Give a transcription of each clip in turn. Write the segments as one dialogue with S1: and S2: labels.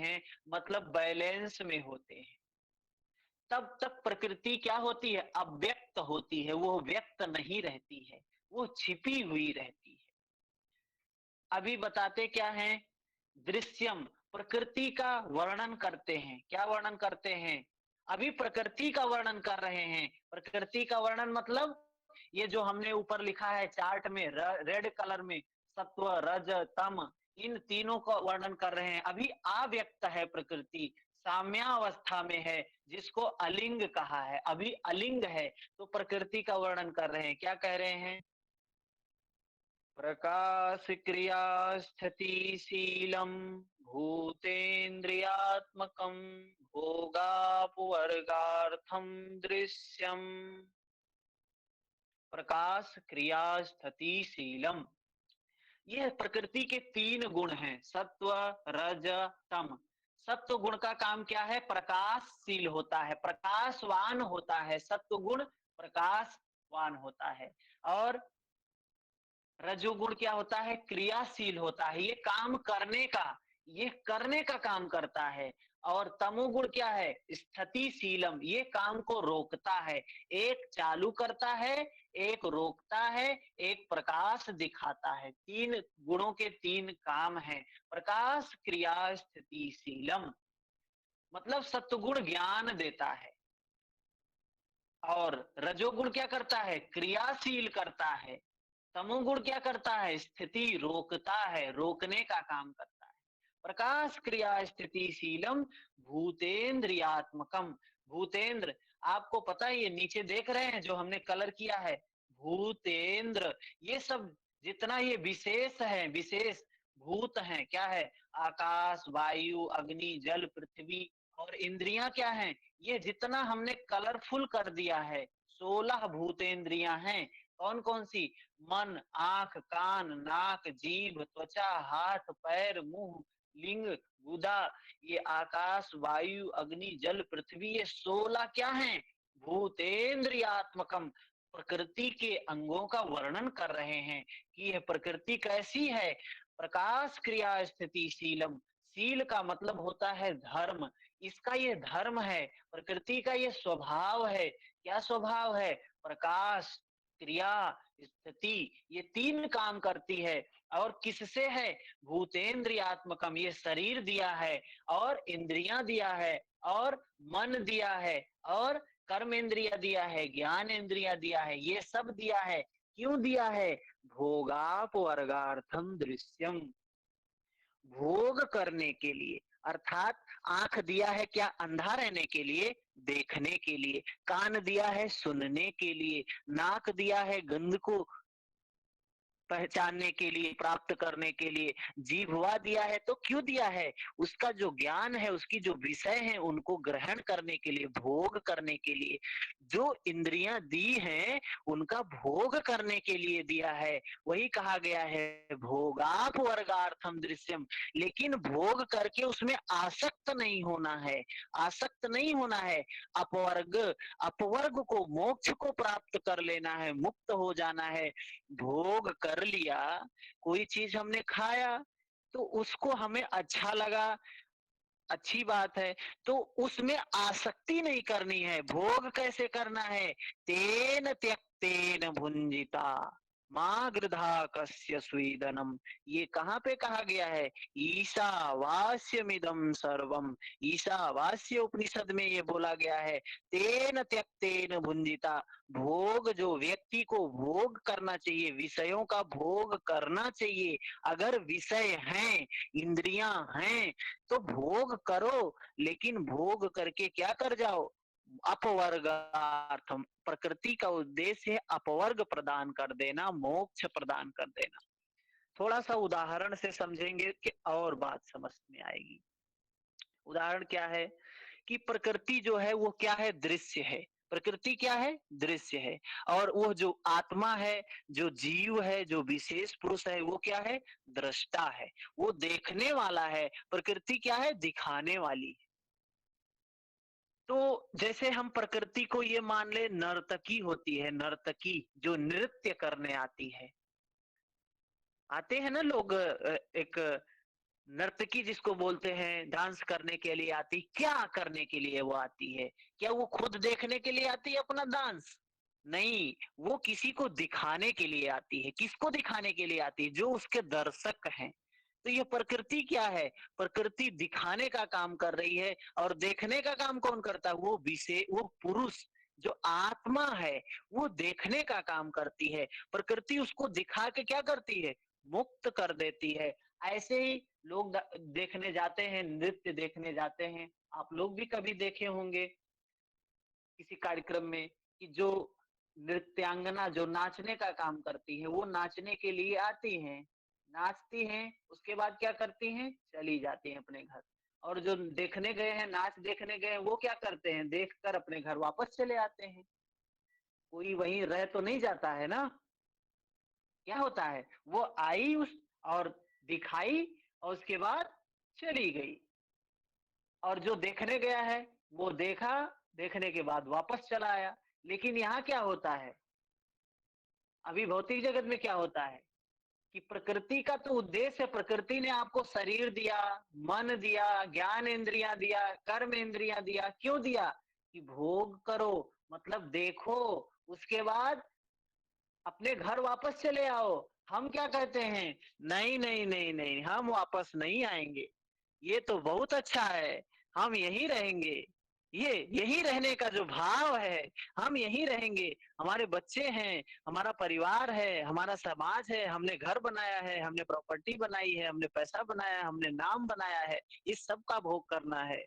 S1: हैं, मतलब बैलेंस में होते हैं, तब तक प्रकृति क्या होती है? अव्यक्त होती है, वो व्यक्त नहीं रहती है, वो छिपी हुई रहती है। अभी बताते क्या हैं? दृश्यम, प्रकृति का वर्णन करते हैं। क्या वर्णन करते हैं? अभी प्रकृति का वर्णन कर रहे हैं। प्रकृति का वर्णन मतलब ये जो हमने ऊपर लिखा है चार्ट में रेड कलर में, सत्व, रज, तम, इन तीनों का वर्णन कर रहे हैं। अभी अव्यक्त है प्रकृति, साम्यावस्था में है, जिसको अलिंग कहा है। अभी अलिंग है, तो प्रकृति का वर्णन कर रहे हैं। क्या कह रहे हैं? प्रकाश क्रिया स्थितिशीलम भूतेन्द्रियात्मकम भोगापवर्गार्थम दृश्यम। प्रकाश क्रिया स्थितिशीलम, यह प्रकृति के तीन गुण हैं, सत्व, रज, तम। सत्व गुण का काम क्या है? प्रकाशशील होता है, प्रकाशवान होता है। सत्व गुण प्रकाशवान होता है। और रजोगुण क्या होता है? क्रियाशील होता है, ये काम करने का, ये करने का काम करता है। और तमोगुण क्या है? स्थितिशीलम, ये काम को रोकता है। एक चालू करता है, एक रोकता है, एक प्रकाश दिखाता है। तीन गुणों के तीन काम हैं। प्रकाश क्रिया स्थितिशीलम मतलब सत्वगुण ज्ञान देता है, और रजोगुण क्या करता है? क्रियाशील करता है। तमोगुण क्या करता है? स्थिति रोकता है, रोकने का काम करता है। प्रकाश क्रिया स्थितिशीलम भूतेन्द्रियात्मकम। भूतेन्द्र, आपको पता है ये नीचे देख रहे हैं जो हमने कलर किया है, भूतेन्द्र, ये सब जितना ये विशेष है, विशेष भूत हैं, क्या है? आकाश, वायु, अग्नि, जल, पृथ्वी, और इंद्रियां क्या हैं? ये जितना हमने कलरफुल कर दिया है, 16 भूतेंद्रियां हैं। कौन कौन सी? मन, आंख, कान, नाक, जीभ, त्वचा, हाथ, पैर, मुंह, लिंग, गुदा, ये आकाश, वायु, अग्नि, जल, पृथ्वी, ये 16 क्या हैं? भूतेन्द्रियात्मकम, प्रकृति के अंगों का वर्णन कर रहे हैं कि यह प्रकृति कैसी है। प्रकाश क्रिया स्थितिशीलम, शील का मतलब होता है धर्म, इसका ये धर्म है, प्रकृति का ये स्वभाव है। क्या स्वभाव है? प्रकाश, क्रिया, स्थिति, ये तीन काम करती है। और किससे है? भूतेन्द्रियात्मकम, ये शरीर दिया है, और इंद्रियां दिया है, और मन दिया है, और कर्म इंद्रिया दिया है, ज्ञान इंद्रिया दिया है, ये सब दिया है। क्यों दिया है? भोगापवर्गार्थम दृश्यम, भोग करने के लिए। अर्थात आंख दिया है क्या? अंधा रहने के लिए, देखने के लिए। कान दिया है सुनने के लिए। नाक दिया है गंध को पहचानने के लिए, प्राप्त करने के लिए। जीभवा दिया है तो क्यों दिया है? उसका जो ज्ञान है, उसकी जो विषय है, उनको ग्रहण करने के लिए, भोग करने के लिए। जो इंद्रियां दी हैं, उनका भोग करने के लिए दिया है। वही कहा गया है भोगाप वर्गार्थम दृश्यम। लेकिन भोग करके उसमें आसक्त नहीं होना है, आसक्त नहीं होना है। अपवर्ग, अपवर्ग को, मोक्ष को प्राप्त कर लेना है, मुक्त हो जाना है। भोग कर लिया, कोई चीज हमने खाया, तो उसको हमें अच्छा लगा, अच्छी बात है, तो उसमें आसक्ति नहीं करनी है। भोग कैसे करना है? तेन त्यक्तेन भुंजिता माँ गृधा कस्य स्वीदनम, ये कहाँ पे कहा गया है? ईशावास्यमिदम सर्वम, ईशावास्य उपनिषद में ये बोला गया है। तेन त्यक्तेन भुंजिता, भोग, जो व्यक्ति को भोग करना चाहिए, विषयों का भोग करना चाहिए। अगर विषय हैं, इंद्रियां हैं, तो भोग करो, लेकिन भोग करके क्या कर जाओ? अपवर्गार्थम, प्रकृति का उद्देश्य है अपवर्ग प्रदान कर देना, मोक्ष प्रदान कर देना। थोड़ा सा उदाहरण से समझेंगे कि और बात समझ में आएगी। उदाहरण क्या है? कि प्रकृति जो है वो क्या है? दृश्य है। प्रकृति क्या है? दृश्य है। और वो जो आत्मा है, जो जीव है, जो विशेष पुरुष है, वो क्या है? दृष्टा है, वो देखने वाला है। प्रकृति क्या है? दिखाने वाली। तो जैसे हम प्रकृति को ये मान ले, नर्तकी होती है, नर्तकी जो नृत्य करने आती है। आते हैं ना लोग, एक नर्तकी जिसको बोलते हैं, डांस करने के लिए आती, क्या करने के लिए वो आती है? क्या वो खुद देखने के लिए आती है अपना डांस? नहीं, वो किसी को दिखाने के लिए आती है। किसको दिखाने के लिए आती है? जो उसके दर्शक हैं। तो ये प्रकृति क्या है? प्रकृति दिखाने का काम कर रही है और देखने का काम कौन करता है? वो पुरुष जो आत्मा है, वो देखने का काम करती है। प्रकृति उसको दिखा के क्या करती है? मुक्त कर देती है। ऐसे ही लोग देखने जाते हैं, नृत्य देखने जाते हैं। आप लोग भी कभी देखे होंगे किसी कार्यक्रम में कि जो नृत्यांगना जो नाचने का काम करती है, वो नाचने के लिए आती हैं, नाचती हैं, उसके बाद क्या करती हैं? चली जाती हैं अपने घर। और जो देखने गए हैं, नाच देखने गए हैं, वो क्या करते हैं? देखकर अपने घर वापस चले आते हैं। कोई वहीं रह तो नहीं जाता है ना? क्या होता है? वो आई उस और दिखाई और उसके बाद चली गई। और जो देखने गया है, वो देखा, देखने के बाद वापस चला आया। लेकिन यहाँ क्या होता है? अभी भौतिक जगत में क्या होता है कि प्रकृति का तो उद्देश्य है, प्रकृति ने आपको शरीर दिया, मन दिया, ज्ञान इंद्रियां दिया, कर्म इंद्रियां दिया। क्यों दिया? कि भोग करो, मतलब देखो, उसके बाद अपने घर वापस चले आओ। हम क्या कहते हैं? नहीं नहीं नहीं नहीं, हम वापस नहीं आएंगे। ये तो बहुत अच्छा है, हम यहीं रहेंगे। ये यहीं रहने का जो भाव है, हम यहीं रहेंगे। हमारे बच्चे हैं, हमारा परिवार है, हमारा समाज है, हमने घर बनाया है, हमने प्रॉपर्टी बनाई है, हमने पैसा बनाया है, हमने नाम बनाया है, इस सब का भोग करना है।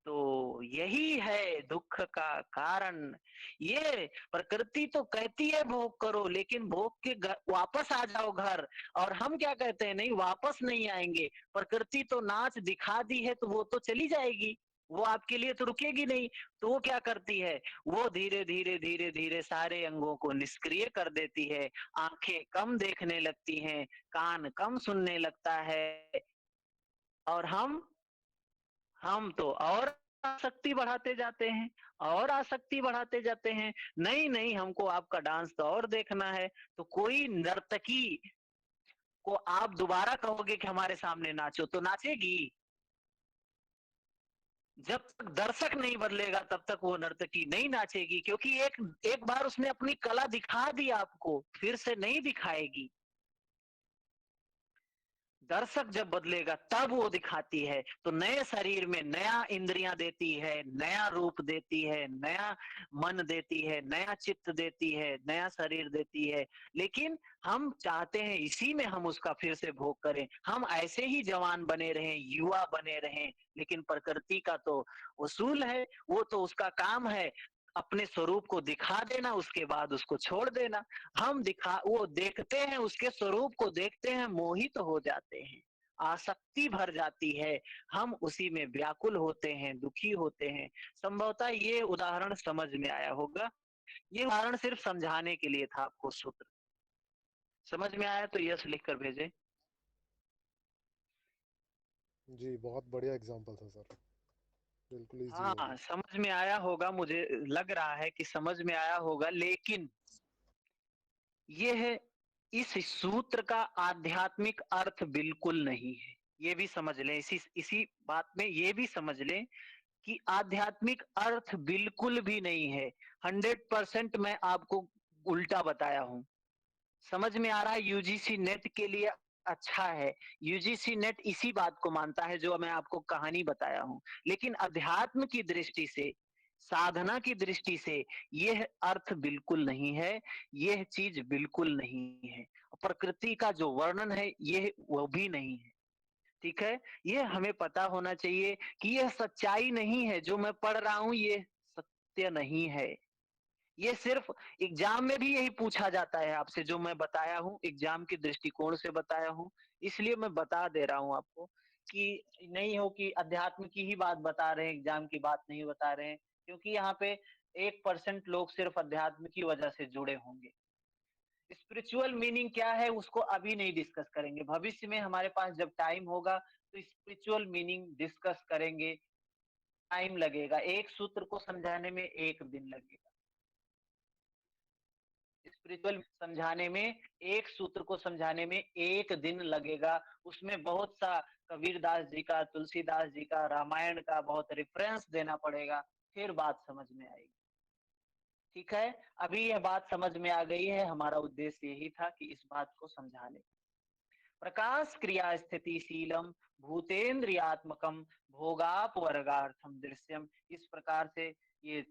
S1: तो यही है दुख का कारण। ये प्रकृति तो कहती है भोग करो, लेकिन भोग के वापस आ जाओ घर। और हम क्या कहते हैं? नहीं, वापस नहीं आएंगे। प्रकृति तो नाच दिखा दी है, तो वो तो चली जाएगी, वो आपके लिए तो रुकेगी नहीं। तो वो क्या करती है? वो धीरे धीरे धीरे धीरे सारे अंगों को निष्क्रिय कर देती है। आंखें कम देखने लगती हैं, कान कम सुनने लगता है। और हम तो और आसक्ति बढ़ाते जाते हैं, और आसक्ति बढ़ाते जाते हैं। नहीं नहीं, हमको आपका डांस तो और देखना है। तो कोई नर्तकी को आप दोबारा कहोगे कि हमारे सामने नाचो, तो नाचेगी? जब तक दर्शक नहीं बदलेगा तब तक वो नर्तकी नहीं नाचेगी, क्योंकि एक एक बार उसने अपनी कला दिखा दी आपको, फिर से नहीं दिखाएगी। दर्शक जब बदलेगा तब वो दिखाती है। तो नए शरीर में नया इंद्रियां देती है, नया रूप देती है, नया मन देती है, नया चित्त देती है, नया शरीर देती है। लेकिन हम चाहते हैं इसी में हम उसका फिर से भोग करें, हम ऐसे ही जवान बने रहें, युवा बने रहें। लेकिन प्रकृति का तो उसूल है, वो तो उसका काम है अपने स्वरूप को दिखा देना, उसके बाद उसको छोड़ देना। वो देखते हैं, उसके स्वरूप को देखते हैं, मोहित हो जाते हैं, आसक्ति भर जाती है। हम उसी में व्याकुल होते हैं, दुखी होते हैं। संभवतः ये उदाहरण समझ में आया होगा। ये उदाहरण सिर्फ समझाने के लिए था आपको सूत्र। समझ में आया तो यस लिख कर भेजे।
S2: जी, बहुत बढ़िया एग्जांपल था सर। बिल्कुल इजी हो
S1: हाँ,
S2: गया।
S1: समझ में आया होगा, मुझे लग रहा है कि समझ में आया होगा। लेकिन ये है, इस सूत्र का आध्यात्मिक अर्थ बिल्कुल नहीं है। ये भी समझ लें, इसी इसी बात में ये भी समझ लें कि आध्यात्मिक अर्थ बिल्कुल भी नहीं है। 100% मैं आपको उल्टा बताया हूँ। समझ में आ रहा है? यूजीसी नेट के लिए अच्छा है। यूजीसी नेट इसी बात को मानता है जो मैं आपको कहानी बताया हूँ। लेकिन अध्यात्म की दृष्टि से, साधना की दृष्टि से यह अर्थ बिल्कुल नहीं है, यह चीज बिल्कुल नहीं है। प्रकृति का जो वर्णन है यह वो भी नहीं है। ठीक है? ये हमें पता होना चाहिए कि यह सच्चाई नहीं है, जो मैं पढ़ रहा हूँ ये सत्य नहीं है। ये सिर्फ एग्जाम में भी यही पूछा जाता है आपसे, जो मैं बताया हूँ एग्जाम के दृष्टिकोण से बताया हूँ। इसलिए मैं बता दे रहा हूँ आपको कि नहीं हो कि अध्यात्म की ही बात बता रहे हैं, एग्जाम की बात नहीं बता रहे हैं। क्योंकि यहाँ पे 1% लोग सिर्फ अध्यात्म की वजह से जुड़े होंगे। स्पिरिचुअल मीनिंग क्या है उसको अभी नहीं डिस्कस करेंगे, भविष्य में हमारे पास जब टाइम होगा तो स्पिरिचुअल मीनिंग डिस्कस करेंगे। टाइम लगेगा, एक सूत्र को समझाने में 1 दिन लगेगा। स्पिरिचुअल समझाने में, एक सूत्र को समझाने में 1 दिन लगेगा। उसमें बहुत सा कबीरदास जी का, तुलसीदास जी का, रामायण का बहुत रेफरेंस देना पड़ेगा, फिर बात समझ में आएगी। ठीक है, अभी यह बात समझ में आ गई है। हमारा उद्देश्य यही था कि इस बात को समझा ले। प्रकाश क्रिया स्थिति शीलम भूतेन्द्रियात्मकम भोगापवर्गार्थम दृश्यम। इस प्रकार से ये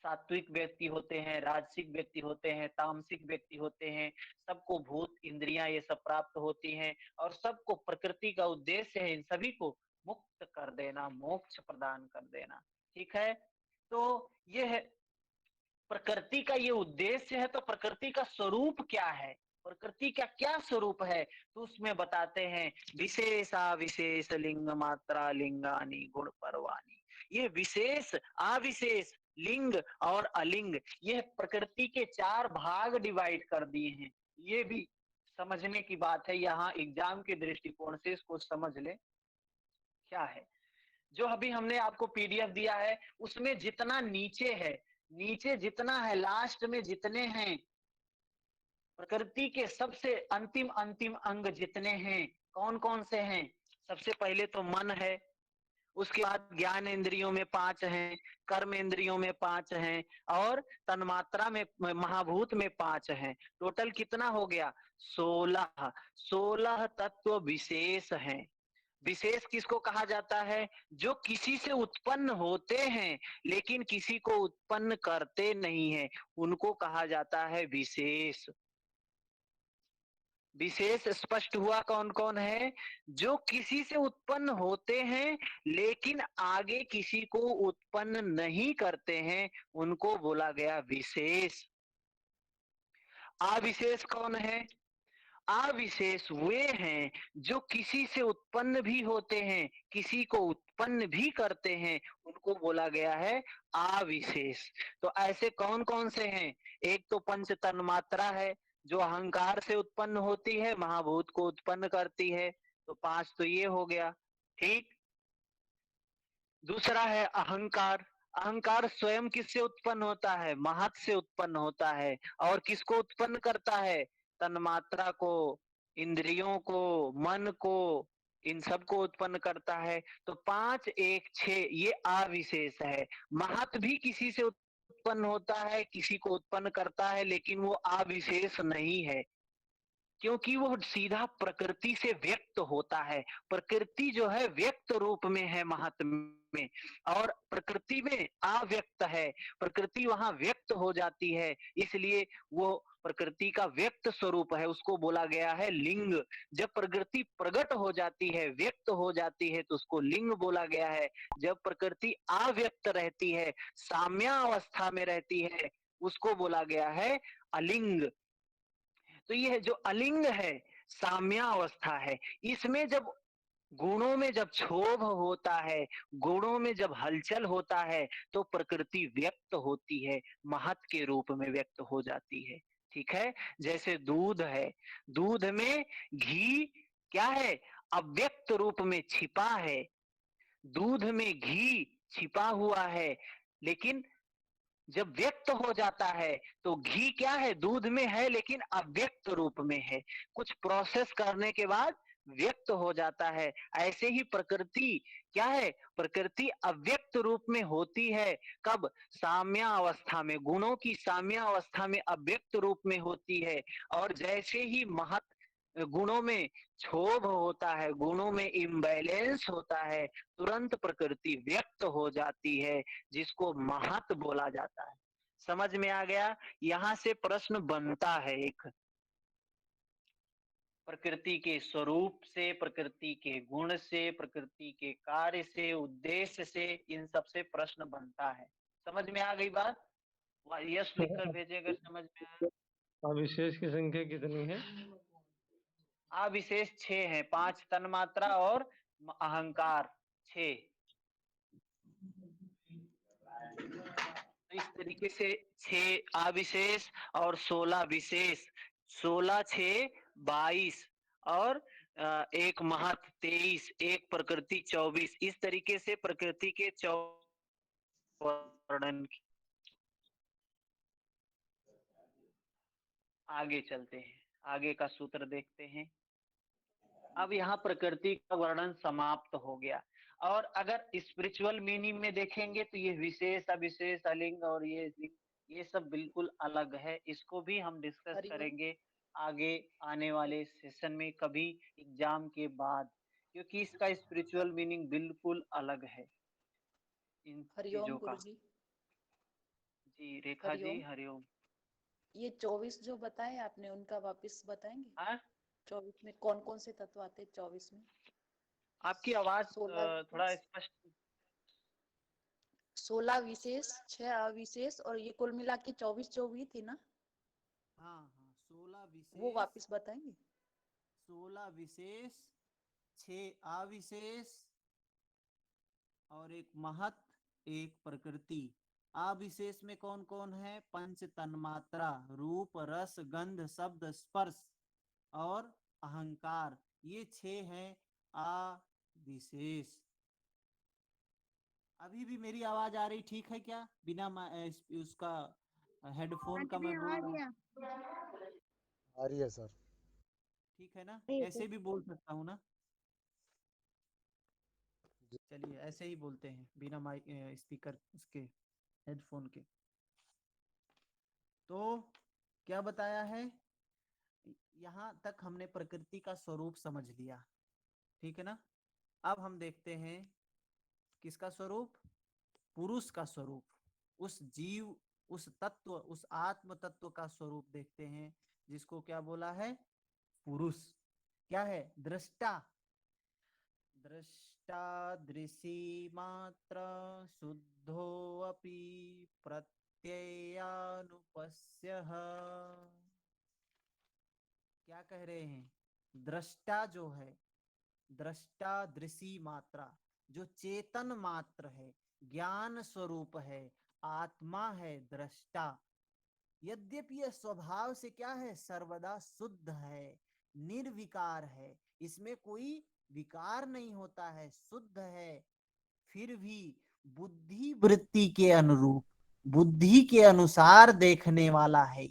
S1: सात्विक व्यक्ति होते हैं, राजसिक व्यक्ति होते हैं, तामसिक व्यक्ति होते हैं, सबको भूत इंद्रियां ये सब प्राप्त होती हैं और सबको प्रकृति का उद्देश्य है इन सभी को मुक्त कर देना, मोक्ष प्रदान कर देना। ठीक है, तो ये है प्रकृति का ये उद्देश्य है। तो प्रकृति का स्वरूप क्या है, प्रकृति का क्या स्वरूप है, तो उसमें बताते हैं विशेषा विशेष लिंग मात्रा लिंगानी गुण परवानी। ये विशेष अविशेष लिंग और अलिंग, ये प्रकृति के 4 भाग डिवाइड कर दिए हैं। ये भी समझने की बात है, यहाँ एग्जाम के दृष्टिकोण से इसको समझ ले क्या है। जो अभी हमने आपको पीडीएफ दिया है उसमें जितना नीचे है, नीचे जितना है, लास्ट में जितने हैं प्रकृति के सबसे अंतिम अंतिम अंग जितने हैं, कौन कौन से हैं। सबसे पहले तो मन है, उसके बाद ज्ञान इंद्रियों में 5 हैं, कर्म इंद्रियों में 5 हैं और तन्मात्रा में महाभूत में 5 हैं। टोटल कितना हो गया, 16। 16 तत्व विशेष हैं। विशेष किसको कहा जाता है, जो किसी से उत्पन्न होते हैं लेकिन किसी को उत्पन्न करते नहीं है, उनको कहा जाता है विशेष। विशेष स्पष्ट हुआ कौन कौन है, जो किसी से उत्पन्न होते हैं लेकिन आगे किसी को उत्पन्न नहीं करते हैं, उनको बोला गया विशेष। अविशेष कौन है, अविशेष वे हैं जो किसी से उत्पन्न भी होते हैं, किसी को उत्पन्न भी करते हैं, उनको बोला गया है अविशेष। तो ऐसे कौन कौन से हैं, एक तो पंच तन्मात्रा है जो अहंकार से उत्पन्न होती है, महाभूत को उत्पन्न करती है, तो 5 तो ये हो गया। ठीक, दूसरा है अहंकार। अहंकार स्वयं किससे उत्पन्न होता है, महत से उत्पन्न होता है और किसको उत्पन्न करता है, तन्मात्रा को, इंद्रियों को, मन को, इन सबको उत्पन्न करता है। तो 5 1 6 ये अविशेष है। महत भी किसी से उत्पन्न होता है, किसी को उत्पन्न करता है, लेकिन वो अविशेष नहीं है क्योंकि वो सीधा प्रकृति से व्यक्त होता है। प्रकृति जो है व्यक्त रूप में है महत में, और प्रकृति में अव्यक्त है, प्रकृति वहां व्यक्त हो जाती है, इसलिए वो प्रकृति का व्यक्त स्वरूप है, उसको बोला गया है लिंग। जब प्रकृति प्रकट हो जाती है, व्यक्त हो जाती है, तो उसको लिंग बोला गया है। जब प्रकृति अव्यक्त रहती है, साम्यावस्था में रहती है, उसको बोला गया है अलिंग। तो यह जो अलिंग है साम्यावस्था है, इसमें जब गुणों में जब क्षोभ होता है, गुणों में जब हलचल होता है, तो प्रकृति व्यक्त होती है, महत के रूप में व्यक्त हो जाती है। ठीक है, जैसे दूध है, दूध में घी क्या है, अव्यक्त रूप में छिपा है। दूध में घी छिपा हुआ है, लेकिन जब व्यक्त हो जाता है तो घी क्या है, दूध में है लेकिन अव्यक्त रूप में है, कुछ प्रोसेस करने के बाद व्यक्त हो जाता है। ऐसे ही प्रकृति क्या है, प्रकृति अव्यक्त रूप में होती है, कब, साम्या अवस्था में, गुणों की साम्या अवस्था में अव्यक्त रूप में होती है। और जैसे ही महत गुणों में क्षोभ होता है, गुणों में इम्बैलेंस होता है, तुरंत प्रकृति व्यक्त हो जाती है, जिसको महत बोला जाता है। समझ में आ गया। यहाँ से प्रश्न बनता है एक, प्रकृति के स्वरूप से, प्रकृति के गुण से, प्रकृति के कार्य से, उद्देश्य से, इन सब से प्रश्न बनता है। समझ में आ गई बात, यस लिखकर भेजे अगर समझ में आया।
S3: अविशेष की संख्या कितनी है,
S1: अविशेष 6 है, 5 तन्मात्रा और अहंकार 6। तो इस तरीके से 6 अविशेष और 16 विशेष, 16 6 22 और एक महत 23, एक प्रकृति 24, इस तरीके से प्रकृति के 24 वर्णन आगे चलते हैं, आगे का सूत्र देखते हैं। अब यहाँ प्रकृति का वर्णन समाप्त हो गया। और अगर स्पिरिचुअल मीनिंग में देखेंगे तो ये विशेष अविशेष अलिंग और ये सब बिल्कुल अलग है। इसको भी हम डिस्कस
S4: हरिओम।
S1: करेंगे आगे आने वाले सेशन में, कभी एग्जाम के बाद, क्योंकि इसका स्पिरिचुअल मीनिंग बिल्कुल अलग है इन
S4: हरिओम
S1: चीजों का।
S4: गुरुजी।
S1: जी रेखा जी,
S4: हरिओम।
S1: हरिओम।
S4: ये 24 जो बताए आपने उनका वापस बताएंगे?
S1: हाँ,
S4: 24 में कौन कौन से तत्व आते हैं 24 में?
S1: आपकी आवाज
S4: 16
S1: थोड़ा स्पष्ट।
S4: 16 विशेष, 6 अविशेष और ये कुल मिला के 24 जो हुई थी ना,
S5: हाँ हाँ, 16
S4: वो
S5: विशेष,
S4: वापस बताएंगे?
S5: 16 विशेष, 6 अविशेष और एक महत, एक प्रकृति। अविशेष में कौन कौन है? पंच तन्मात्रा, रूप रस गंध शब्द स्पर्श और अहंकार, ये 6 हैं अविशेष। अभी भी मेरी आवाज आ रही ठीक है क्या? बिना उसका हेडफोन का मैं बोल रहा हूँ,
S2: आ रही है सर।
S5: ठीक है ना? ऐसे भी बोल सकता हूँ ना? चलिए ऐसे ही बोलते हैं बिना माइक स्पीकर उसके हेडफोन के। तो क्या बताया है? यहाँ तक हमने प्रकृति का स्वरूप समझ लिया, ठीक है ना? अब हम देखते हैं किसका स्वरूप? पुरुष का स्वरूप, उस जीव, उस तत्व, उस आत्म तत्व का स्वरूप देखते हैं, जिसको क्या बोला है? पुरुष। क्या है? दृष्टा। दृष्टा दृशी मात्र शुद्धोऽपि प्रत्ययानुपस्यः। क्या कह रहे हैं? दृष्टा जो है, दृष्टा दृशी मात्रा, जो चेतन मात्र है, ज्ञान स्वरूप है, आत्मा है दृष्टा। यद्यपि यह स्वभाव से क्या है? सर्वदा शुद्ध है, निर्विकार है, इसमें कोई विकार नहीं होता है, शुद्ध है। फिर भी बुद्धि वृत्ति के अनुरूप, बुद्धि के अनुसार देखने वाला है।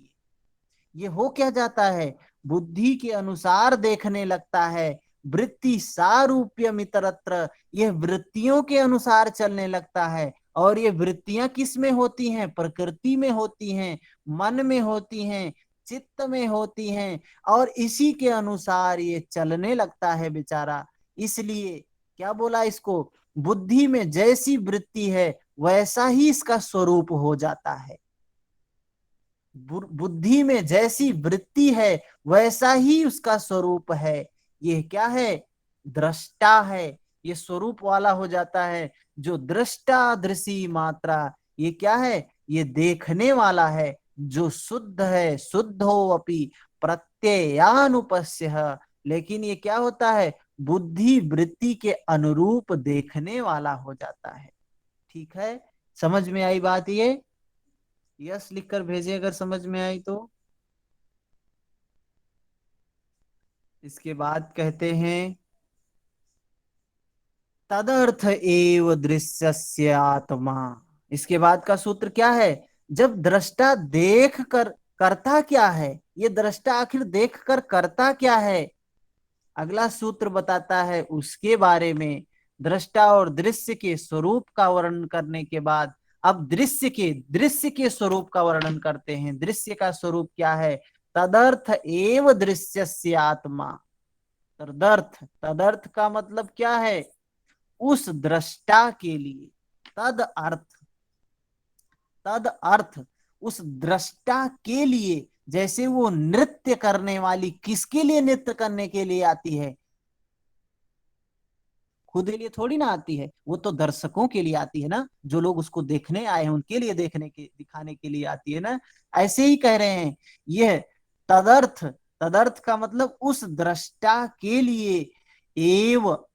S5: ये हो क्या जाता है? बुद्धि के अनुसार देखने लगता है। वृत्ति सारूप्यम इतरत्र, यह वृत्तियों के अनुसार चलने लगता है। और ये वृत्तियां किस में होती हैं? प्रकृति में होती हैं, मन में होती हैं, चित्त में होती हैं, और इसी के अनुसार ये चलने लगता है बेचारा। इसलिए क्या बोला इसको? बुद्धि में जैसी वृत्ति है वैसा ही इसका स्वरूप हो जाता है। बुद्धि में जैसी वृत्ति है वैसा ही उसका स्वरूप है। ये क्या है? दृष्टा है, ये स्वरूप वाला हो जाता है। जो दृष्टा दृशी मात्रा, ये क्या है? ये देखने वाला है, जो शुद्ध है, शुद्धो अपि प्रत्ययानुपस्यः। लेकिन ये क्या होता है? बुद्धि वृत्ति के अनुरूप देखने वाला हो जाता है। ठीक है, समझ में आई बात? ये यस लिखकर भेजे अगर समझ में आई तो। इसके बाद कहते हैं तदर्थ एव दृश्यस्य आत्मा। इसके बाद का सूत्र क्या है? जब दृष्टा देख कर करता क्या है? ये दृष्टा आखिर देख कर करता क्या है? अगला सूत्र बताता है उसके बारे में। दृष्टा और दृश्य के स्वरूप का वर्णन करने के बाद अब दृश्य के स्वरूप का वर्णन करते हैं। दृश्य का स्वरूप क्या है? तदर्थ एव दृश्यस्य आत्मा। तदर्थ, तदर्थ का मतलब क्या है? उस दृष्टा के लिए। तद अर्थ, तद अर्थ, उस दृष्टा के लिए। जैसे वो नृत्य करने वाली किसके लिए नृत्य करने के लिए आती है? खुद के लिए थोड़ी ना आती है, वो तो दर्शकों के लिए आती है ना। जो लोग उसको देखने आए हैं उनके लिए देखने के, दिखाने के लिए आती है ना। ऐसे ही कह रहे हैं यह तदर्थ। तदर्थ का मतलब उस दृष्टा के लिए। एव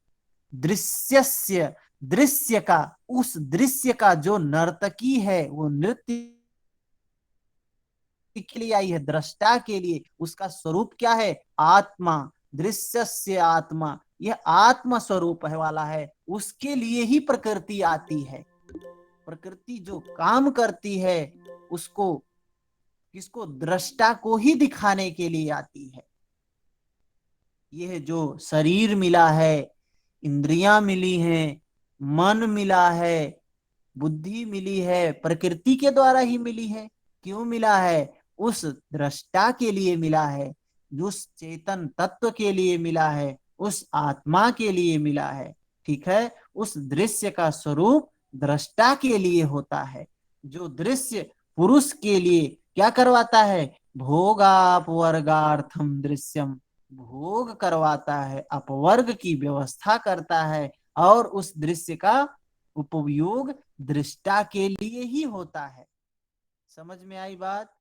S5: दृश्यस्य, दृश्य का, उस दृश्य का जो नर्तकी है वो नृत्य के लिए आई है, दृष्टा के लिए। उसका स्वरूप क्या है? आत्मा। दृश्यस्य आत्मा, यह आत्मा स्वरूप है वाला है, उसके लिए ही प्रकृति आती है। प्रकृति जो काम करती है उसको किसको? दृष्टा को ही दिखाने के लिए आती है। यह जो शरीर मिला है, इंद्रियां मिली हैं, मन मिला है, बुद्धि मिली है, प्रकृति के द्वारा ही मिली है। क्यों मिला है? उस दृष्टा के लिए मिला है, उस चेतन तत्व के लिए मिला है, उस आत्मा के लिए मिला है। ठीक है, उस दृश्य का स्वरूप दृष्टा के लिए होता है। जो दृश्य पुरुष के लिए क्या करवाता है? भोगापवर्गार्थम दृश्यम, भोग करवाता है, अपवर्ग की व्यवस्था करता है, और उस दृश्य का उपयोग दृष्टा के लिए ही होता है। समझ में आई बात?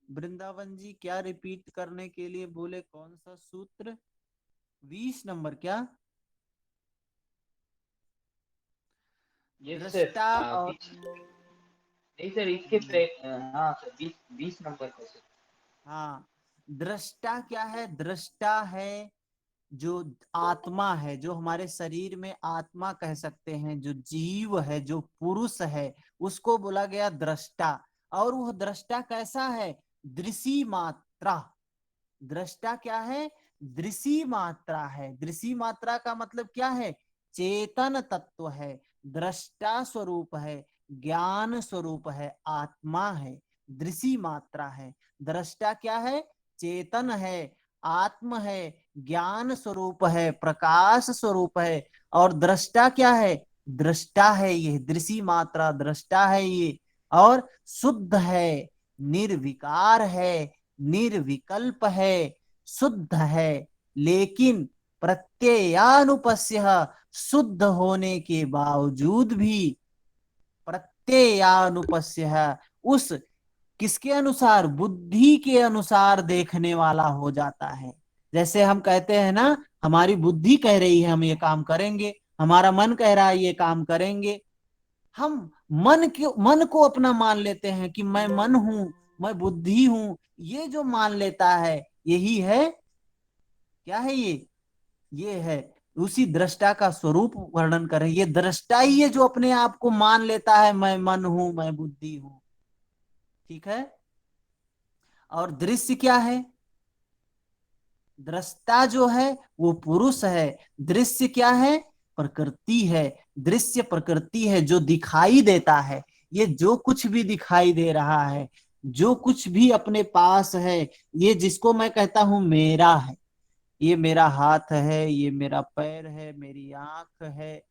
S5: वृंदावन जी क्या रिपीट करने के लिए बोले? कौन सा सूत्र? 20 नंबर क्या?
S6: यस सर,
S5: दृष्टा और
S6: नहीं सर, इसके हाँ सर, 20 नंबर का सर।
S5: हाँ, दृष्टा क्या है? दृष्टा है जो आत्मा है, जो हमारे शरीर में आत्मा कह सकते हैं, जो जीव है, जो पुरुष है, उसको बोला गया दृष्टा। और वह दृष्टा कैसा है? दृशी मात्रा। दृष्टा क्या है? दृशी मात्रा है। दृशी मात्रा का मतलब क्या है? चेतन तत्व है, दृष्टा स्वरूप है, ज्ञान स्वरूप है, आत्मा है, दृशी मात्रा है। दृष्टा क्या है? चेतन है, आत्म है, ज्ञान स्वरूप है, प्रकाश स्वरूप है। और दृष्टा क्या है? दृष्टा है, ये दृशी मात्रा दृष्टा है ये। और शुद्ध है, निर्विकार है, निर्विकल्प है, शुद्ध है। लेकिन प्रत्ययानुपस्य, शुद्ध होने के बावजूद भी प्रत्ययानुपस्य, उस किसके अनुसार? बुद्धि के अनुसार देखने वाला हो जाता है। जैसे हम कहते हैं ना, हमारी बुद्धि कह रही है हम ये काम करेंगे, हमारा मन कह रहा है ये काम करेंगे। हम मन को अपना मान लेते हैं कि मैं मन हूं, मैं बुद्धि हूं। ये जो मान लेता है, यही है, क्या है ये है उसी दृष्टा का स्वरूप वर्णन करें। ये दृष्टा ही है जो अपने आप को मान लेता है, मैं मन हूं, मैं बुद्धि हूं। ठीक है। और दृश्य क्या है? दृष्टा जो है वो पुरुष है। दृश्य क्या है? प्रकृति है। दृश्य प्रकृति है, जो दिखाई देता है। ये जो कुछ भी दिखाई दे रहा है, जो कुछ भी अपने पास है, ये जिसको मैं कहता हूं मेरा है, ये मेरा हाथ है, ये मेरा पैर है, मेरी आंख है,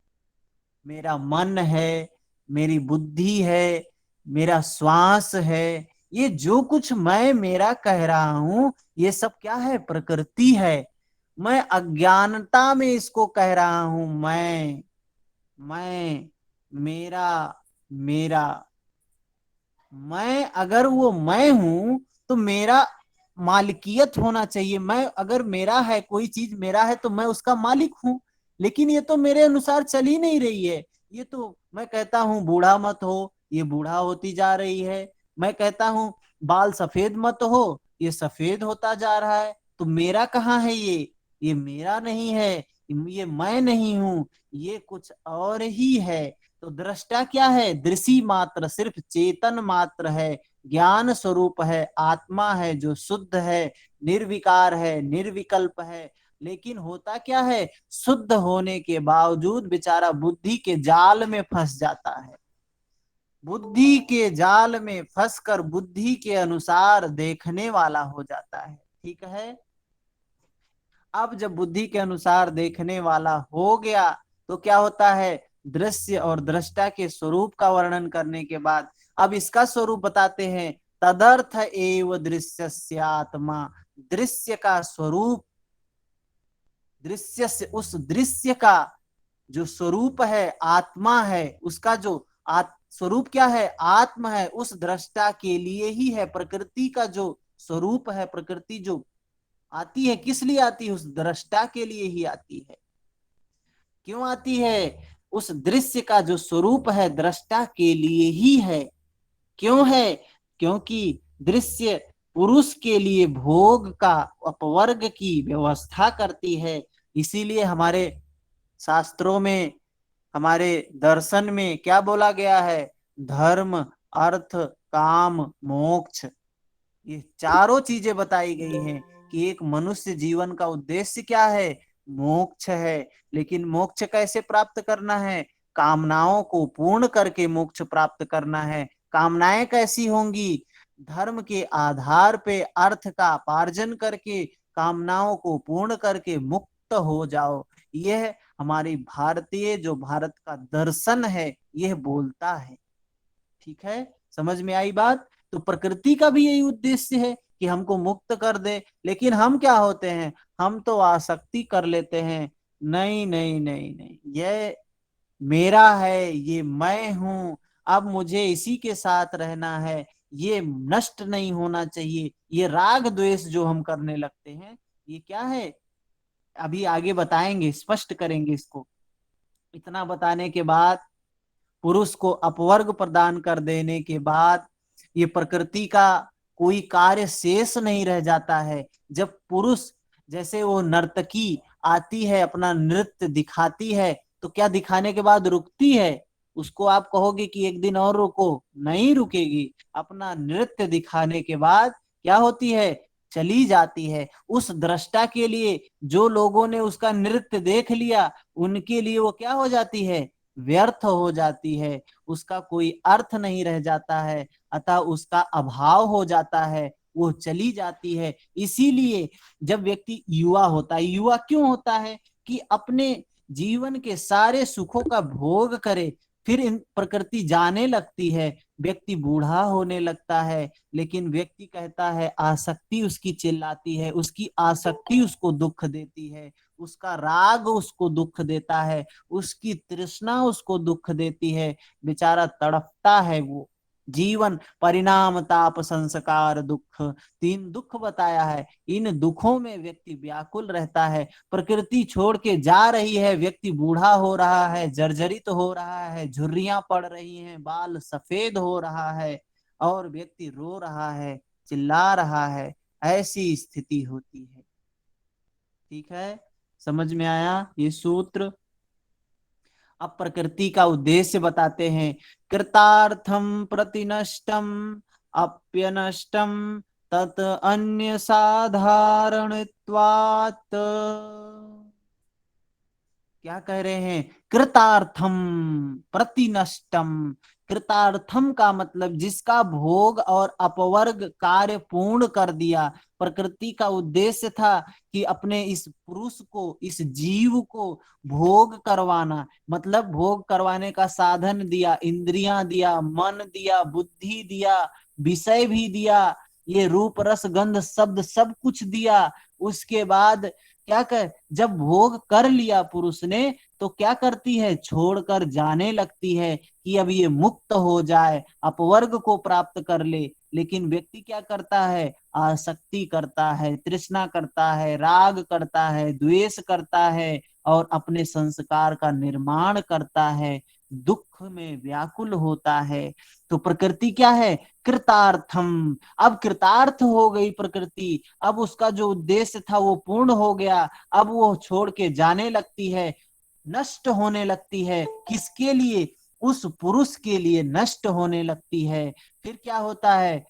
S5: मेरा मन है, मेरी बुद्धि है, मेरा श्वास है, ये जो कुछ मैं मेरा कह रहा हूं, ये सब क्या है? प्रकृति है। मैं अज्ञानता में इसको कह रहा हूं, मैं मेरा मेरा। मैं अगर वो मैं हूं तो मेरा मालिकियत होना चाहिए। मैं अगर मेरा है, कोई चीज मेरा है, तो मैं उसका मालिक हूं। लेकिन ये तो मेरे अनुसार चल ही नहीं रही है। ये तो मैं कहता हूं बूढ़ा मत हो, ये बूढ़ा होती जा रही है। मैं कहता हूं बाल सफेद मत हो, ये सफेद होता जा रहा है। तो मेरा कहाँ है? ये मेरा नहीं है, ये मैं नहीं हूं, ये कुछ और ही है। तो दृष्टा क्या है? दृशी मात्र, सिर्फ चेतन मात्र है, ज्ञान स्वरूप है, आत्मा है, जो शुद्ध है, निर्विकार है, निर्विकल्प है। लेकिन होता क्या है? शुद्ध होने के बावजूद बेचारा बुद्धि के जाल में फंस जाता है। बुद्धि के जाल में फंसकर बुद्धि के अनुसार देखने वाला हो जाता है। ठीक है। अब जब बुद्धि के अनुसार देखने वाला हो गया तो क्या होता है? दृश्य और दृष्टा के स्वरूप का वर्णन करने के बाद अब इसका स्वरूप बताते हैं। तदर्थ एव दृश्यस्य आत्मा, दृश्य का स्वरूप, दृश्य से, उस दृश्य का जो स्वरूप है आत्मा है, उसका जो स्वरूप क्या है? आत्मा है। उस दृष्टा के लिए ही है। प्रकृति का जो स्वरूप है, प्रकृति जो आती है, किस लिए आती है? उस दृष्टा के लिए ही आती है। क्यों आती है? उस दृश्य का जो स्वरूप है दृष्टा के लिए ही है। क्यों है? क्योंकि दृश्य पुरुष के लिए भोग का, अपवर्ग की व्यवस्था करती है। इसीलिए हमारे शास्त्रों में, हमारे दर्शन में क्या बोला गया है? धर्म, अर्थ, काम, मोक्ष, ये चारों चीजें बताई गई हैं कि एक मनुष्य जीवन का उद्देश्य क्या है, मोक्ष है। लेकिन मोक्ष कैसे प्राप्त करना है, कामनाओं को पूर्ण करके मोक्ष प्राप्त करना है। कामनाएं कैसी होंगी, धर्म के आधार पे अर्थ का उपार्जन करके कामनाओं को पूर्ण करके मुक्त हो जाओ। यह हमारी भारतीय जो भारत का दर्शन है यह बोलता है। ठीक है, समझ में आई बात। तो प्रकृति का भी यही उद्देश्य है कि हमको मुक्त कर दे, लेकिन हम क्या होते हैं, हम तो आसक्ति कर लेते हैं। नहीं नहीं नहीं नहीं, ये मेरा है, ये मैं हूं, अब मुझे इसी के साथ रहना है, ये नष्ट नहीं होना चाहिए। ये राग द्वेष जो हम करने लगते हैं ये क्या है, अभी आगे बताएंगे, स्पष्ट करेंगे इसको। इतना बताने के बाद, पुरुष को अपवर्ग प्रदान कर देने के बाद ये प्रकृति का कोई कार्य शेष नहीं रह जाता है। जब पुरुष, जैसे वो नर्तकी आती है अपना नृत्य दिखाती है, तो क्या दिखाने के बाद रुकती है, उसको आप कहोगे कि एक दिन और रुको, नहीं रुकेगी। अपना नृत्य दिखाने के बाद क्या होती है, चली जाती है। उस दृष्टा के लिए, जो लोगों ने उसका नृत्य देख लिया, उनके लिए वो क्या हो जाती है, व्यर्थ हो जाती है, उसका कोई अर्थ नहीं रह जाता है, अतः उसका अभाव हो जाता है, वो चली जाती है। इसीलिए जब व्यक्ति युवा होता है, युवा क्यों होता है कि अपने जीवन के सारे सुखों का भोग करे, फिर इन प्रकृति जाने लगती है, व्यक्ति बूढ़ा होने लगता है। लेकिन व्यक्ति कहता है, आसक्ति उसकी चिल्लाती है, उसकी आसक्ति उसको दुख देती है, उसका राग उसको दुख देता है, उसकी तृष्णा उसको दुख देती है, बेचारा तड़पता है। वो जीवन परिणाम ताप संस्कार दुख, 3 दुख बताया है। इन दुखों में व्यक्ति व्याकुल रहता है। प्रकृति छोड़ के जा रही है, व्यक्ति बूढ़ा हो रहा है, जर्जरित हो रहा है, झुर्रियां पड़ रही हैं, बाल सफेद हो रहा है, और व्यक्ति रो रहा है, चिल्ला रहा है, ऐसी स्थिति होती है। ठीक है, समझ में आया ये सूत्र। अब प्रकृति का उद्देश्य बताते हैं। कृतार्थम प्रतिनष्टम अप्यनष्टम तत् अन्य साधारणत्वात्। क्या कह रहे हैं, कृतार्थम प्रतिनष्टम। कृतार्थम का मतलब जिसका भोग और अपवर्ग कार्य पूर्ण कर दिया। प्रकृति का उद्देश्य था कि अपने इस पुरुष को, इस जीव को भोग करवाना, मतलब भोग करवाने का साधन दिया, इंद्रियां दिया, मन दिया, बुद्धि दिया, विषय भी दिया, ये रूप रस गंध शब्द सब कुछ दिया। उसके बाद क्या कर, जब भोग कर लिया पुरुष ने, तो क्या करती है, छोड़कर जाने लगती है कि अब ये मुक्त हो जाए, अपवर्ग को प्राप्त कर ले। लेकिन व्यक्ति क्या करता है, आसक्ति करता है, तृष्णा करता है, राग करता है, द्वेष करता है, और अपने संस्कार का निर्माण करता है, दुख में व्याकुल होता है। तो प्रकृति क्या है, कृतार्थम। अब कृतार्थ हो गई प्रकृति, अब उसका जो उद्देश्य था वो पूर्ण हो गया। अब वो छोड़ के जाने लगती है, नष्ट होने लगती है। किसके लिए, उस पुरुष के लिए नष्ट होने लगती है। फिर क्या होता है,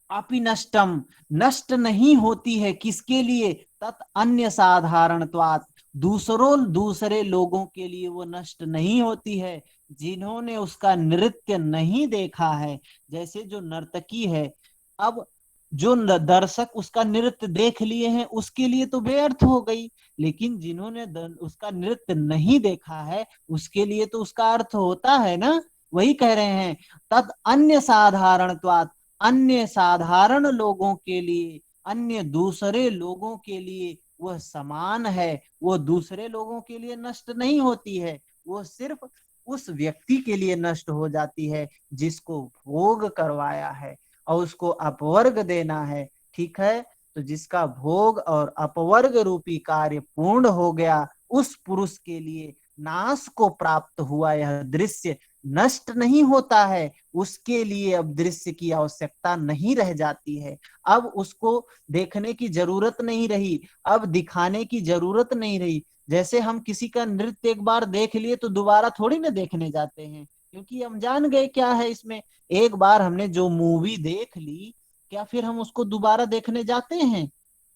S5: अपि नष्टम, नष्ट नहीं होती है, किसके लिए, तत् अन्य साधारणत्वात्, दूसरे लोगों के लिए वो नष्ट नहीं होती है, जिन्होंने उसका नृत्य नहीं देखा है। जैसे जो नर्तकी है, अब जो दर्शक उसका नृत्य देख लिए हैं उसके लिए तो व्यर्थ हो गई, लेकिन जिन्होंने उसका नृत्य नहीं देखा है उसके लिए तो उसका अर्थ होता है ना। वही कह रहे हैं, तद अन्य साधारणत्वात्, अन्य साधारण लोगों के लिए, अन्य दूसरे लोगों के लिए वह समान है। वो दूसरे लोगों के लिए नष्ट नहीं होती है, वो सिर्फ उस व्यक्ति के लिए नष्ट हो जाती है जिसको भोग करवाया है और उसको अपवर्ग देना है। ठीक है, तो जिसका भोग और अपवर्ग रूपी कार्य पूर्ण हो गया, उस पुरुष के लिए नाश को प्राप्त हुआ। यह दृश्य नष्ट नहीं होता है, उसके लिए अब दृश्य की आवश्यकता नहीं रह जाती है। अब उसको देखने की जरूरत नहीं रही, अब दिखाने की जरूरत नहीं रही। जैसे हम किसी का नृत्य एक बार देख लिए तो दोबारा थोड़ी ना देखने जाते हैं, क्योंकि हम जान गए क्या है इसमें। एक बार हमने जो मूवी देख ली, क्या फिर हम उसको दोबारा देखने जाते हैं?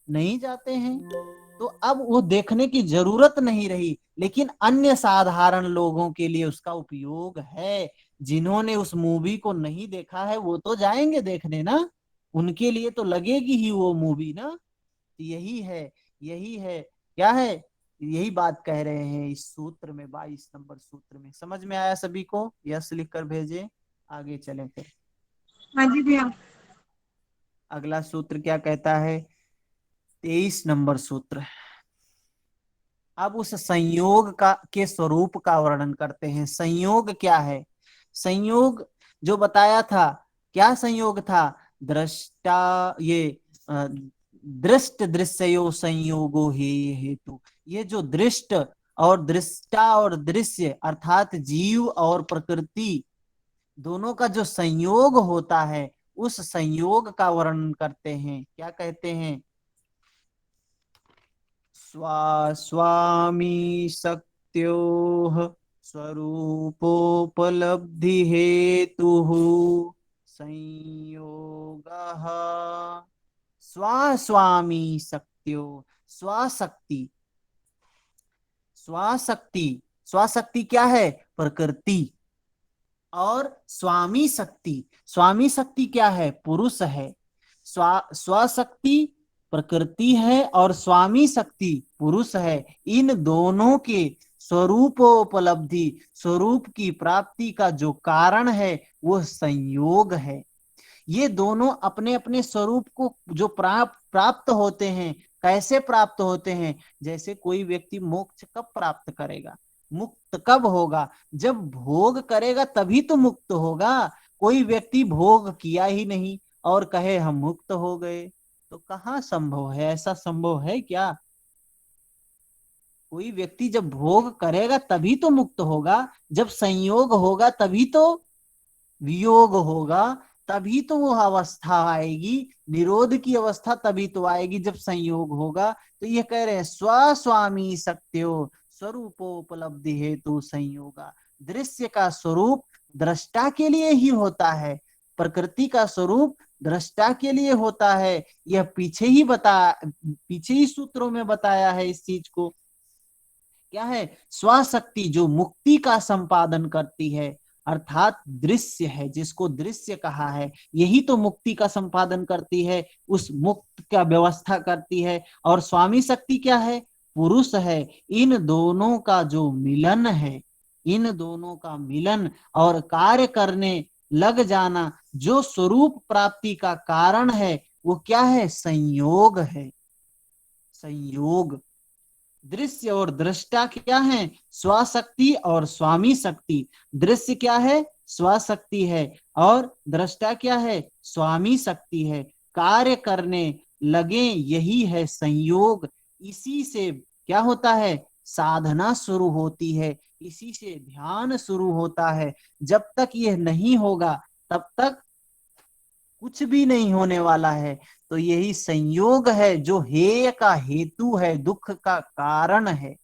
S5: नहीं जाते हैं। तो अब वो देखने की जरूरत नहीं रही, लेकिन अन्य साधारण लोगों के लिए उसका उपयोग है। जिन्होंने उस मूवी को नहीं देखा है वो तो जाएंगे देखने ना, उनके लिए तो लगेगी ही वो मूवी ना। यही है, यही है, क्या है, यही बात कह रहे हैं इस सूत्र में, 22 नंबर सूत्र में। समझ में आया सभी को? यस लिख कर भेजें, आगे चलें फिर।
S7: हाँ जी भैया।
S5: अगला सूत्र क्या कहता है? 23 नंबर सूत्र। अब उस संयोग का के स्वरूप का वर्णन करते हैं। संयोग क्या है? संयोग जो बताया था, क्या संयोग था? दृष्टा, ये दृष्ट दृश्यो संयोगो हे हेतु। ये जो दृष्ट और दृष्टा और दृश्य अर्थात जीव और प्रकृति दोनों का जो संयोग होता है, उस संयोग का वर्णन करते हैं। क्या कहते हैं? स्वामी शक्त्योः स्वरूपोपलब्धि हेतु संयोगः। स्वामी शक्त्यो, स्वाशक्ति, स्वाशक्ति, स्वाशक्ति क्या है? प्रकृति। और स्वामी शक्ति, स्वामी शक्ति क्या है? पुरुष है। स्वशक्ति प्रकृति है और स्वामी शक्ति पुरुष है। इन दोनों के स्वरूपोपलब्धि, स्वरूप की प्राप्ति का जो कारण है वो संयोग है। ये दोनों अपने अपने स्वरूप को जो प्राप्त होते हैं, कैसे प्राप्त होते हैं? जैसे कोई व्यक्ति मोक्ष कब प्राप्त करेगा? मुक्त कब होगा? जब भोग करेगा तभी तो मुक्त होगा। कोई व्यक्ति भोग किया ही नहीं और कहे हम मुक्त हो गए, तो कहाँ संभव है? ऐसा संभव है क्या? कोई व्यक्ति जब भोग करेगा तभी तो मुक्त होगा, जब संयोग होगा तभी तो वियोग होगा, तभी तो वो अवस्था आएगी, निरोध की अवस्था तभी तो आएगी जब संयोग होगा। तो ये कह रहे हैं स्वस्वामी शक्त्यो स्वरूपोपलब्धि हेतु संयोगा। दृश्य का स्वरूप दृष्टा के लिए ही होता है, प्रकृति का स्वरूप दृष्टा के लिए होता है। यह पीछे ही सूत्रों में बताया है इस चीज को। क्या है? स्वशक्ति जो मुक्ति का संपादन करती है, अर्थात दृश्य है, जिसको दृश्य कहा है, यही तो मुक्ति का संपादन करती है, उस मुक्त का व्यवस्था करती है। और स्वामी शक्ति क्या है? पुरुष है। इन दोनों का जो मिलन है, इन दोनों का मिलन और कार्य करने लग जाना, जो स्वरूप प्राप्ति का कारण है, वो क्या है? संयोग है। संयोग। दृश्य और दृष्टा क्या है? स्वशक्ति और स्वामी शक्ति। दृश्य क्या है? स्वशक्ति है और दृष्टा क्या है? स्वामी शक्ति है। कार्य करने लगे, यही है संयोग। इसी से क्या होता है? साधना शुरू होती है, इसी से ध्यान शुरू होता है। जब तक यह नहीं होगा तब तक कुछ भी नहीं होने वाला है। तो यही संयोग है जो हेय का हेतु है, दुख का कारण है।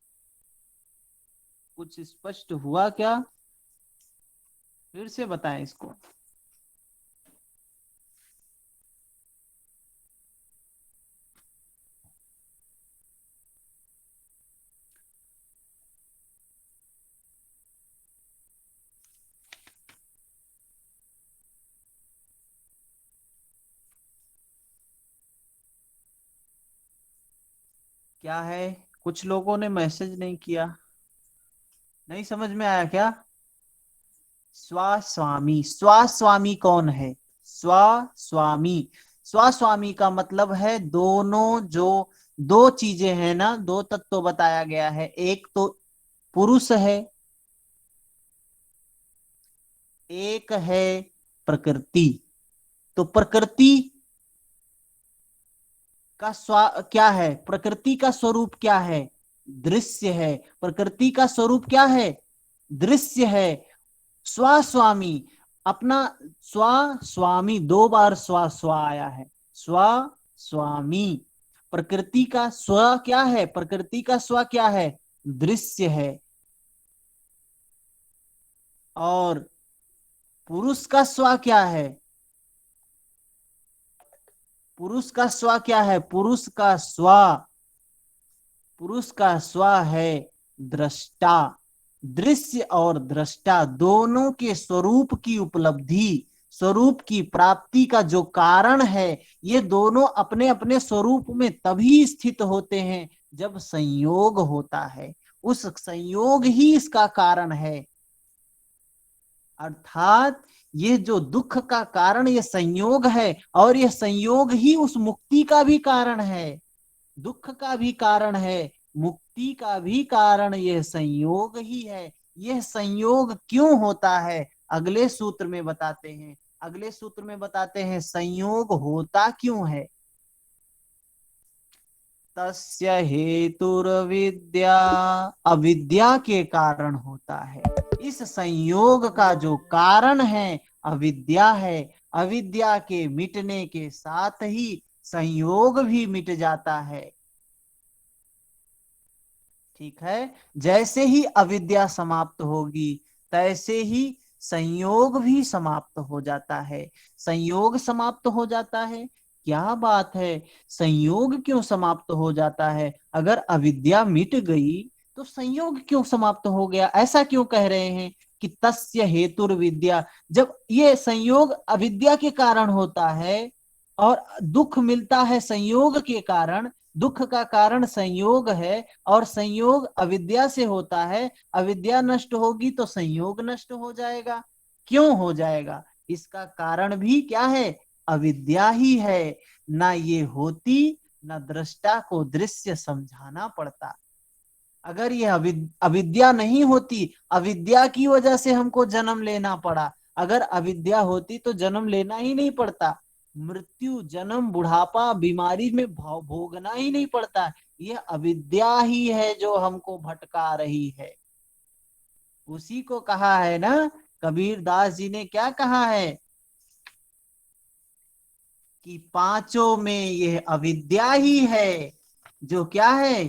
S5: कुछ स्पष्ट हुआ क्या? फिर से बताएं इसको। क्या है? कुछ लोगों ने मैसेज नहीं किया, नहीं समझ में आया क्या? स्वस्वामी, स्वस्वामी कौन है? स्वस्वामी, स्वस्वामी का मतलब है दोनों, जो दो चीजें हैं ना, दो तत्व बताया गया है। एक तो पुरुष है, एक है प्रकृति। तो प्रकृति का क्या है? प्रकृति का स्वरूप क्या है? दृश्य है। प्रकृति का स्वरूप क्या है? दृश्य है। स्वस्वामी, अपना स्वस्वामी, दो बार स्व आया है। स्वस्वामी, प्रकृति का स्व क्या है? प्रकृति का स्व क्या है? दृश्य है। और पुरुष का स्व क्या है? पुरुष का स्व क्या है? पुरुष का स्व है दृष्टा। दृश्य और दृष्टा दोनों के स्वरूप की उपलब्धि, स्वरूप की प्राप्ति का जो कारण है, ये दोनों अपने अपने स्वरूप में तभी स्थित होते हैं जब संयोग होता है। उस संयोग ही इसका कारण है। अर्थात ये जो दुख का कारण ये संयोग है, और यह संयोग ही उस मुक्ति का भी कारण है। दुख का भी कारण है, मुक्ति का भी कारण यह संयोग ही है। यह संयोग क्यों होता है? अगले सूत्र में बताते हैं। अगले सूत्र में बताते हैं संयोग होता क्यों है। तस्य हेतुर्विद्या, अविद्या के कारण होता है। इस संयोग का जो कारण है अविद्या है। अविद्या के मिटने के साथ ही संयोग भी मिट जाता है। ठीक है, जैसे ही अविद्या समाप्त होगी तैसे ही संयोग भी समाप्त हो जाता है। संयोग समाप्त हो जाता है, क्या बात है। संयोग क्यों समाप्त हो जाता है? अगर अविद्या मिट गई तो संयोग क्यों समाप्त हो गया? ऐसा क्यों कह रहे हैं कि तस्य हेतुर्विद्या? जब ये संयोग अविद्या के कारण होता है और दुख मिलता है संयोग के कारण, दुख का कारण संयोग है और संयोग अविद्या से होता है। अविद्या नष्ट होगी तो संयोग नष्ट हो जाएगा। क्यों हो जाएगा? इसका कारण भी क्या है? अविद्या ही है। ना ये होती, ना दृष्टा को दृश्य समझाना पड़ता। अगर ये अविद्या नहीं होती, अविद्या की वजह से हमको जन्म लेना पड़ा। अगर अविद्या होती तो जन्म लेना ही नहीं पड़ता। मृत्यु, जन्म, बुढ़ापा, बीमारी में भोगना ही नहीं पड़ता। यह अविद्या ही है जो हमको भटका रही है। उसी को कहा है ना, कबीर दास जी ने क्या कहा है कि पांचों में यह अविद्या ही है जो क्या है।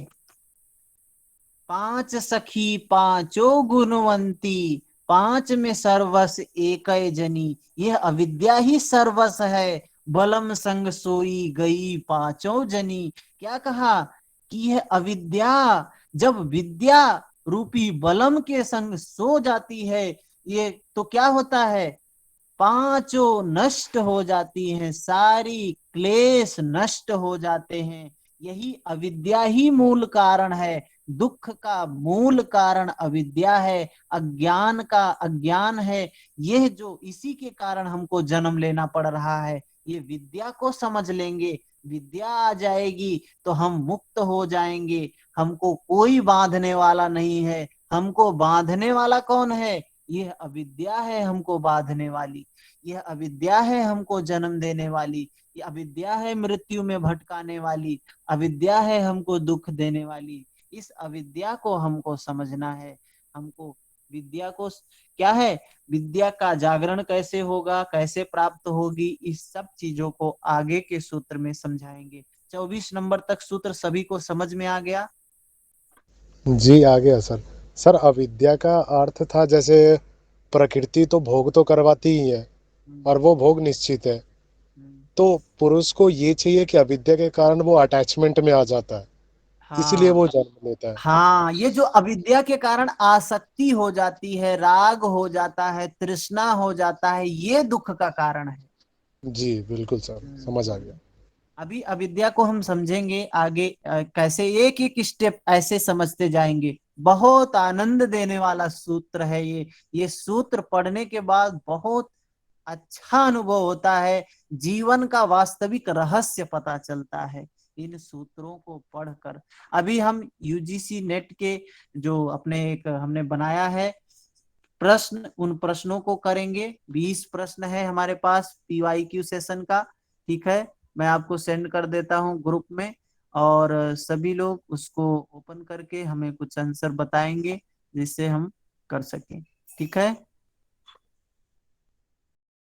S5: पांच सखी पांचों गुणवंती, पांच में सर्वस एक जनी। यह अविद्या ही सर्वस है। बलम संग सोई गई पांचों जनी। क्या कहा कि यह अविद्या जब विद्या रूपी बलम के संग सो जाती है, ये तो क्या होता है? पांचों नष्ट हो जाती हैं, सारी क्लेश नष्ट हो जाते हैं। यही अविद्या ही मूल कारण है। दुख का मूल कारण अविद्या है, अज्ञान का अज्ञान है। यह जो इसी के कारण हमको जन्म लेना पड़ रहा है, ये विद्या को समझ लेंगे, विद्या आ जाएगी तो हम मुक्त हो जाएंगे। हमको कोई बांधने वाला नहीं है। हमको बांधने वाला कौन है? यह अविद्या है हमको बांधने वाली। यह अविद्या है हमको जन्म देने वाली। ये अविद्या है मृत्यु में भटकाने वाली। अविद्या है हमको दुख देने वाली। इस अविद्या को हमको समझना है। हमको विद्या को क्या है, विद्या का जागरण कैसे होगा, कैसे प्राप्त होगी, इस सब चीजों को आगे के सूत्र में समझाएंगे। 24 नंबर तक सूत्र सभी को समझ में आ गया?
S2: जी आ गया सर। सर अविद्या का अर्थ था जैसे प्रकृति तो भोग तो करवाती ही है और वो भोग निश्चित है, तो पुरुष को ये चाहिए कि अविद्या के कारण वो अटैचमेंट में आ जाता है, इसीलिए
S5: हाँ
S2: वो जन्म लेता है।
S5: हाँ, ये जो अविद्या के कारण आसक्ति हो जाती है, राग हो जाता है, तृष्णा हो जाता है, ये दुख का कारण है।
S2: जी बिल्कुल सर, समझ आ गया।
S5: अभी अविद्या को हम समझेंगे आगे कैसे, एक एक स्टेप ऐसे समझते जाएंगे। बहुत आनंद देने वाला सूत्र है ये सूत्र पढ़ने के बाद बहुत अच्छा अनुभव होता है। जीवन का वास्तविक रहस्य पता चलता है इन सूत्रों को पढ़कर। अभी हम यूजीसी नेट के जो अपने एक हमने बनाया है प्रश्न, उन प्रश्नों को करेंगे। 20 प्रश्न है हमारे पास PYQ सेशन का। ठीक है, मैं आपको सेंड कर देता हूँ ग्रुप में, और सभी लोग उसको ओपन करके हमें कुछ आंसर बताएंगे जिससे हम कर सकें। ठीक है।